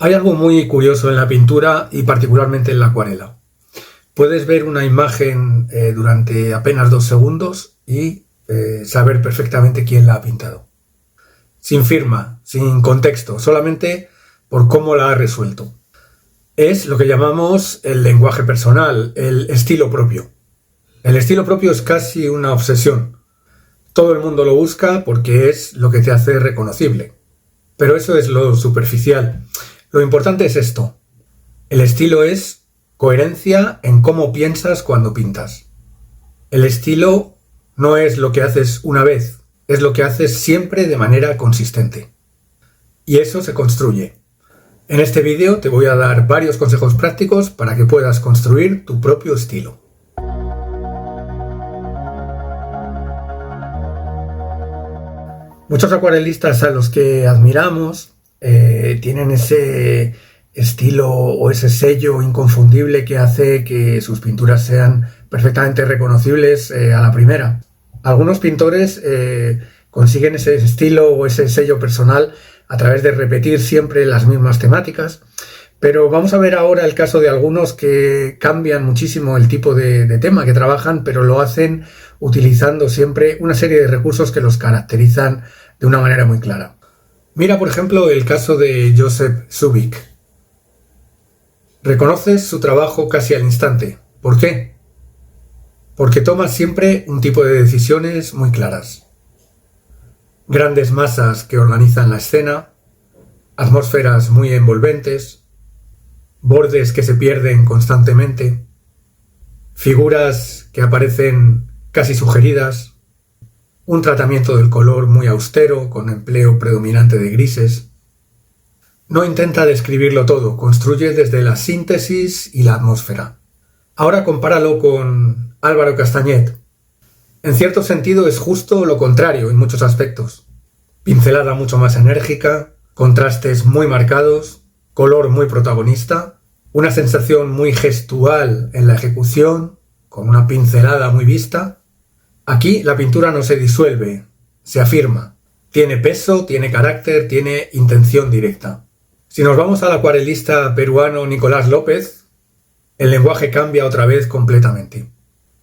Hay algo muy curioso en la pintura y particularmente en la acuarela. Puedes ver una imagen durante apenas 2 segundos y saber perfectamente quién la ha pintado. Sin firma, sin contexto, solamente por cómo la ha resuelto. Es lo que llamamos el lenguaje personal, el estilo propio. El estilo propio es casi una obsesión. Todo el mundo lo busca porque es lo que te hace reconocible. Pero eso es lo superficial. Lo importante es esto. El estilo es coherencia en cómo piensas cuando pintas. El estilo no es lo que haces una vez, es lo que haces siempre de manera consistente. Y eso se construye. En este vídeo te voy a dar varios consejos prácticos para que puedas construir tu propio estilo. Muchos acuarelistas a los que admiramos tienen ese estilo o ese sello inconfundible que hace que sus pinturas sean perfectamente reconocibles a la primera. Algunos pintores consiguen ese estilo o ese sello personal a través de repetir siempre las mismas temáticas, pero vamos a ver ahora el caso de algunos que cambian muchísimo el tipo de tema que trabajan, pero lo hacen utilizando siempre una serie de recursos que los caracterizan de una manera muy clara. Mira, por ejemplo, el caso de Joseph Zubik. Reconoces su trabajo casi al instante. ¿Por qué? Porque toma siempre un tipo de decisiones muy claras. Grandes masas que organizan la escena, atmósferas muy envolventes, bordes que se pierden constantemente, figuras que aparecen casi sugeridas, un tratamiento del color muy austero, con empleo predominante de grises. No intenta describirlo todo, construye desde la síntesis y la atmósfera. Ahora compáralo con Álvaro Castañet. En cierto sentido es justo lo contrario en muchos aspectos. Pincelada mucho más enérgica, contrastes muy marcados, color muy protagonista, una sensación muy gestual en la ejecución, con una pincelada muy vista. Aquí la pintura no se disuelve, se afirma. Tiene peso, tiene carácter, tiene intención directa. Si nos vamos al acuarelista peruano Nicolás López, el lenguaje cambia otra vez completamente.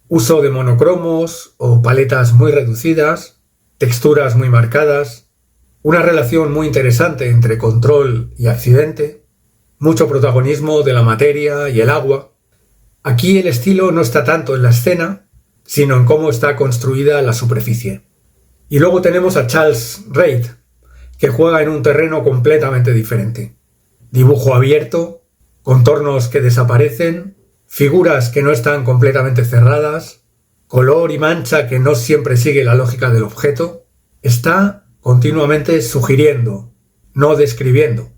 Uso de monocromos o paletas muy reducidas, texturas muy marcadas, una relación muy interesante entre control y accidente, mucho protagonismo de la materia y el agua. Aquí el estilo no está tanto en la escena, sino en cómo está construida la superficie. Y luego tenemos a Charles Reid, que juega en un terreno completamente diferente. Dibujo abierto, contornos que desaparecen, figuras que no están completamente cerradas, color y mancha que no siempre sigue la lógica del objeto. Está continuamente sugiriendo, no describiendo.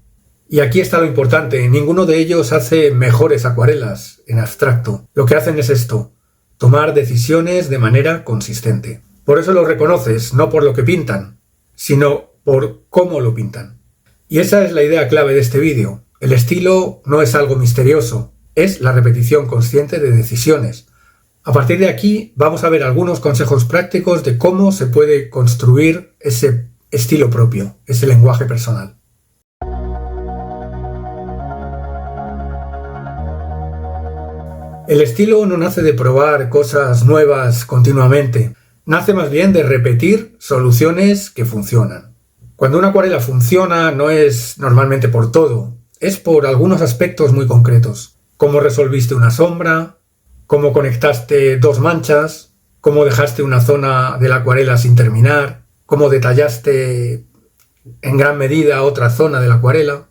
Y aquí está lo importante, ninguno de ellos hace mejores acuarelas en abstracto. Lo que hacen es esto: tomar decisiones de manera consistente. Por eso los reconoces, no por lo que pintan, sino por cómo lo pintan. Y esa es la idea clave de este vídeo. El estilo no es algo misterioso, es la repetición consciente de decisiones. A partir de aquí vamos a ver algunos consejos prácticos de cómo se puede construir ese estilo propio, ese lenguaje personal. El estilo no nace de probar cosas nuevas continuamente, nace más bien de repetir soluciones que funcionan. Cuando una acuarela funciona no es normalmente por todo, es por algunos aspectos muy concretos. Cómo resolviste una sombra, cómo conectaste dos manchas, cómo dejaste una zona de la acuarela sin terminar, cómo detallaste en gran medida otra zona de la acuarela.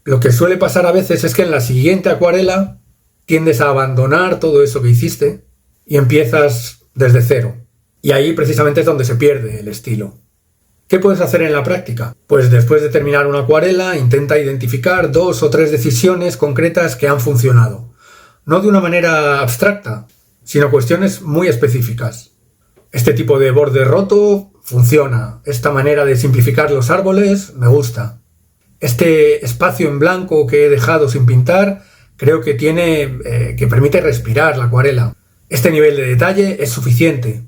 Lo que suele pasar a veces es que en la siguiente acuarela tiendes a abandonar todo eso que hiciste y empiezas desde cero. Y ahí precisamente es donde se pierde el estilo. ¿Qué puedes hacer en la práctica? Pues después de terminar una acuarela, intenta identificar 2 o 3 decisiones concretas que han funcionado. No de una manera abstracta, sino cuestiones muy específicas. Este tipo de borde roto funciona. Esta manera de simplificar los árboles me gusta. Este espacio en blanco que he dejado sin pintar creo que que permite respirar la acuarela. Este nivel de detalle es suficiente.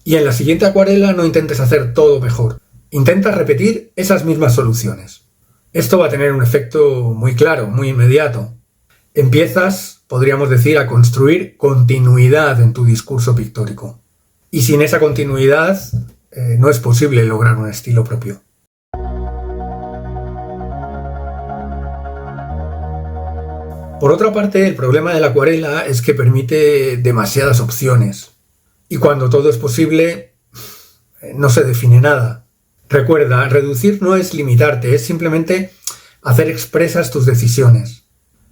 Y en la siguiente acuarela no intentes hacer todo mejor. Intenta repetir esas mismas soluciones. Esto va a tener un efecto muy claro, muy inmediato. Empiezas, podríamos decir, a construir continuidad en tu discurso pictórico. Y sin esa continuidad no es posible lograr un estilo propio. Por otra parte, el problema de la acuarela es que permite demasiadas opciones. Y cuando todo es posible, no se define nada. Recuerda, reducir no es limitarte, es simplemente hacer expresas tus decisiones.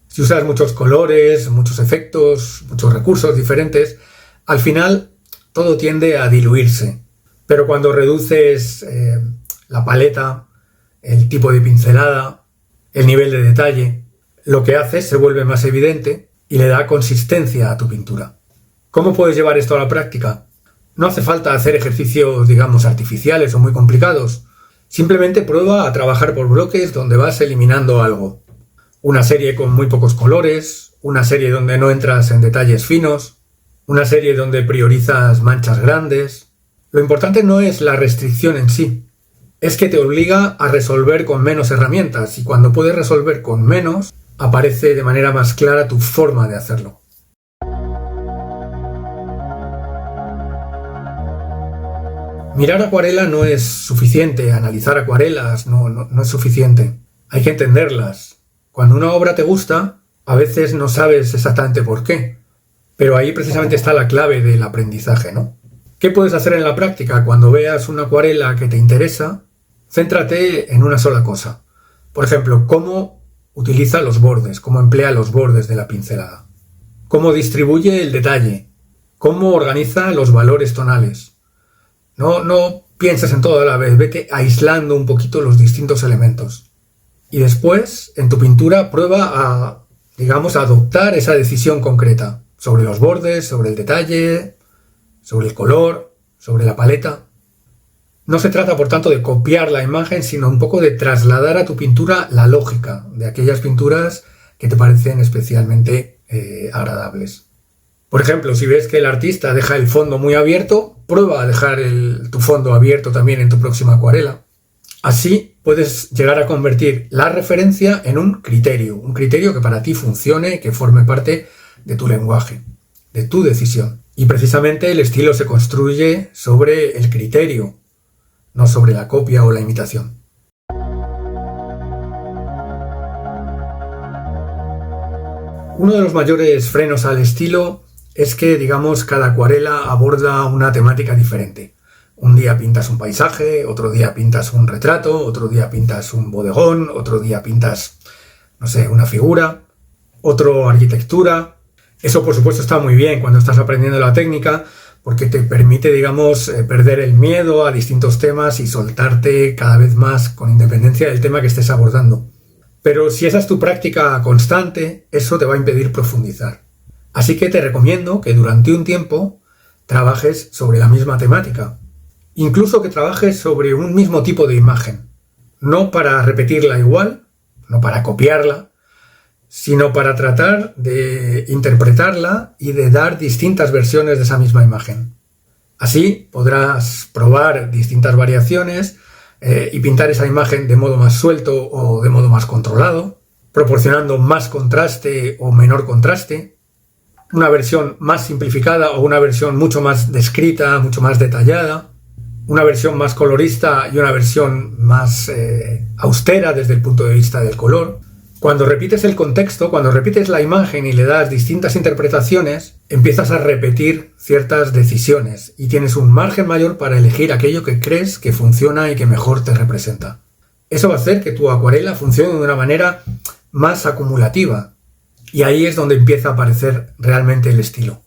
Si usas muchos colores, muchos efectos, muchos recursos diferentes, al final todo tiende a diluirse. Pero cuando reduces la paleta, el tipo de pincelada, el nivel de detalle, lo que haces se vuelve más evidente y le da consistencia a tu pintura. ¿Cómo puedes llevar esto a la práctica? No hace falta hacer ejercicios, digamos, artificiales o muy complicados. Simplemente prueba a trabajar por bloques donde vas eliminando algo. Una serie con muy pocos colores, una serie donde no entras en detalles finos, una serie donde priorizas manchas grandes. Lo importante no es la restricción en sí, es que te obliga a resolver con menos herramientas y cuando puedes resolver con menos, aparece de manera más clara tu forma de hacerlo. Mirar acuarela no es suficiente, analizar acuarelas no es suficiente. Hay que entenderlas. Cuando una obra te gusta, a veces no sabes exactamente por qué, pero ahí precisamente está la clave del aprendizaje, ¿no? ¿Qué puedes hacer en la práctica? Cuando veas una acuarela que te interesa, céntrate en una sola cosa. Por ejemplo, cómo utiliza los bordes, cómo emplea los bordes de la pincelada, cómo distribuye el detalle, cómo organiza los valores tonales. No pienses en todo a la vez, vete aislando un poquito los distintos elementos. Y después, en tu pintura, prueba a, digamos, a adoptar esa decisión concreta sobre los bordes, sobre el detalle, sobre el color, sobre la paleta. No se trata, por tanto, de copiar la imagen, sino un poco de trasladar a tu pintura la lógica de aquellas pinturas que te parecen especialmente agradables. Por ejemplo, si ves que el artista deja el fondo muy abierto, prueba a dejar tu fondo abierto también en tu próxima acuarela. Así puedes llegar a convertir la referencia en un criterio que para ti funcione, que forme parte de tu lenguaje, de tu decisión. Y precisamente el estilo se construye sobre el criterio, no sobre la copia o la imitación. Uno de los mayores frenos al estilo es que, digamos, cada acuarela aborda una temática diferente. Un día pintas un paisaje, otro día pintas un retrato, otro día pintas un bodegón, otro día pintas, no sé, una figura, otro arquitectura. Eso, por supuesto, está muy bien cuando estás aprendiendo la técnica porque te permite, digamos, perder el miedo a distintos temas y soltarte cada vez más con independencia del tema que estés abordando. Pero si esa es tu práctica constante, eso te va a impedir profundizar. Así que te recomiendo que durante un tiempo trabajes sobre la misma temática. Incluso que trabajes sobre un mismo tipo de imagen. No para repetirla igual, no para copiarla, sino para tratar de interpretarla y de dar distintas versiones de esa misma imagen. Así podrás probar distintas variaciones y pintar esa imagen de modo más suelto o de modo más controlado, proporcionando más contraste o menor contraste, una versión más simplificada o una versión mucho más descrita, mucho más detallada, una versión más colorista y una versión más austera desde el punto de vista del color. Cuando repites el contexto, cuando repites la imagen y le das distintas interpretaciones, empiezas a repetir ciertas decisiones y tienes un margen mayor para elegir aquello que crees que funciona y que mejor te representa. Eso va a hacer que tu acuarela funcione de una manera más acumulativa y ahí es donde empieza a aparecer realmente el estilo.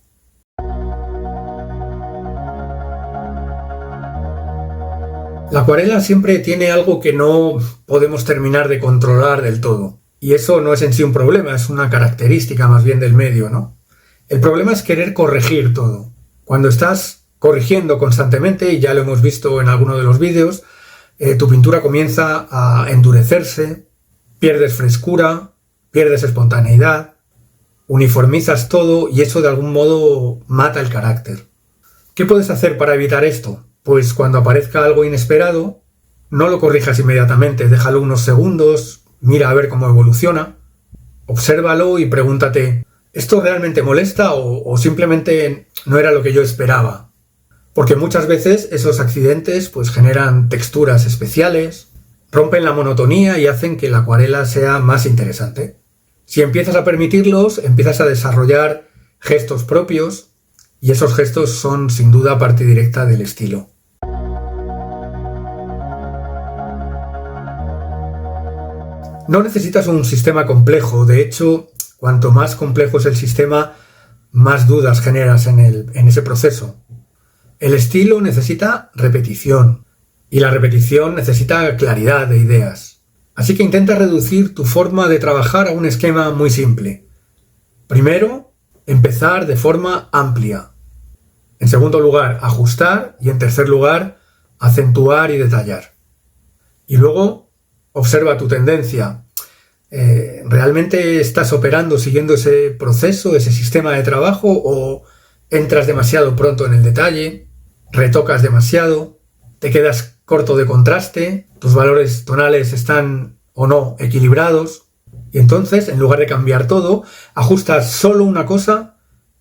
La acuarela siempre tiene algo que no podemos terminar de controlar del todo. Y eso no es en sí un problema, es una característica más bien del medio, ¿no? El problema es querer corregir todo. Cuando estás corrigiendo constantemente, y ya lo hemos visto en alguno de los vídeos, tu pintura comienza a endurecerse, pierdes frescura, pierdes espontaneidad, uniformizas todo y eso de algún modo mata el carácter. ¿Qué puedes hacer para evitar esto? Pues cuando aparezca algo inesperado, no lo corrijas inmediatamente, déjalo unos segundos, mira a ver cómo evoluciona, obsérvalo y pregúntate, ¿esto realmente molesta o simplemente no era lo que yo esperaba? Porque muchas veces esos accidentes pues generan texturas especiales, rompen la monotonía y hacen que la acuarela sea más interesante. Si empiezas a permitirlos, empiezas a desarrollar gestos propios y esos gestos son sin duda parte directa del estilo. No necesitas un sistema complejo, de hecho, cuanto más complejo es el sistema, más dudas generas en ese proceso. El estilo necesita repetición y la repetición necesita claridad de ideas. Así que intenta reducir tu forma de trabajar a un esquema muy simple. Primero, empezar de forma amplia. En segundo lugar, ajustar y en tercer lugar, acentuar y detallar. Y luego, observa tu tendencia. ¿Realmente estás operando siguiendo ese proceso, ese sistema de trabajo o entras demasiado pronto en el detalle, retocas demasiado, te quedas corto de contraste, tus valores tonales están o no equilibrados y entonces, en lugar de cambiar todo, ajustas solo una cosa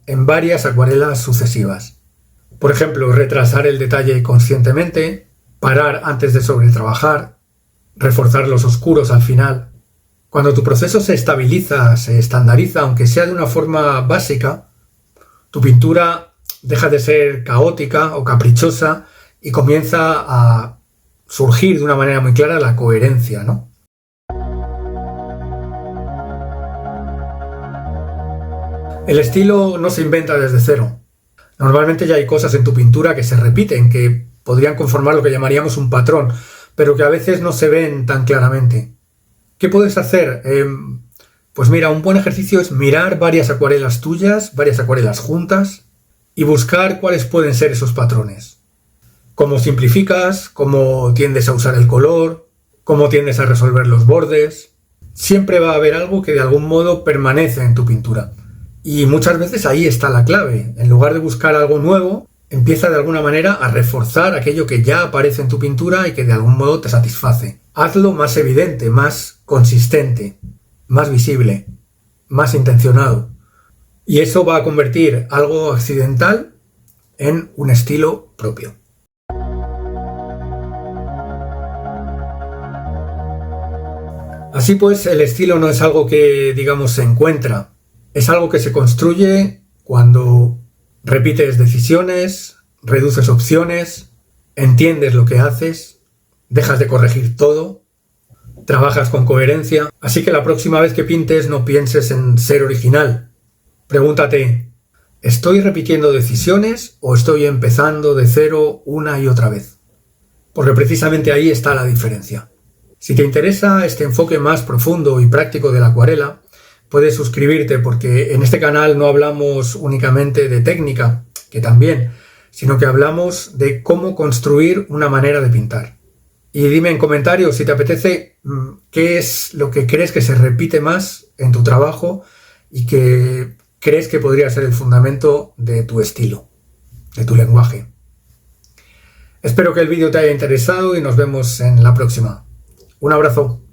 en varias acuarelas sucesivas? Por ejemplo, retrasar el detalle conscientemente, parar antes de sobretrabajar, reforzar los oscuros al final. Cuando tu proceso se estabiliza, se estandariza, aunque sea de una forma básica, tu pintura deja de ser caótica o caprichosa y comienza a surgir de una manera muy clara la coherencia, ¿no? El estilo no se inventa desde cero. Normalmente ya hay cosas en tu pintura que se repiten, que podrían conformar lo que llamaríamos un patrón, pero que a veces no se ven tan claramente. ¿Qué puedes hacer? Pues mira, un buen ejercicio es mirar varias acuarelas tuyas, varias acuarelas juntas, y buscar cuáles pueden ser esos patrones. Cómo simplificas, cómo tiendes a usar el color, cómo tiendes a resolver los bordes. Siempre va a haber algo que de algún modo permanece en tu pintura. Y muchas veces ahí está la clave. En lugar de buscar algo nuevo, empieza de alguna manera a reforzar aquello que ya aparece en tu pintura y que de algún modo te satisface. Hazlo más evidente, más consistente, más visible, más intencionado. Y eso va a convertir algo accidental en un estilo propio. Así pues, el estilo no es algo que, digamos, se encuentra. Es algo que se construye cuando repites decisiones, reduces opciones, entiendes lo que haces, dejas de corregir todo, trabajas con coherencia. Así que la próxima vez que pintes no pienses en ser original. Pregúntate, ¿estoy repitiendo decisiones o estoy empezando de cero una y otra vez? Porque precisamente ahí está la diferencia. Si te interesa este enfoque más profundo y práctico de la acuarela, puedes suscribirte porque en este canal no hablamos únicamente de técnica, que también, sino que hablamos de cómo construir una manera de pintar. Y dime en comentarios si te apetece qué es lo que crees que se repite más en tu trabajo y que crees que podría ser el fundamento de tu estilo, de tu lenguaje. Espero que el vídeo te haya interesado y nos vemos en la próxima. Un abrazo.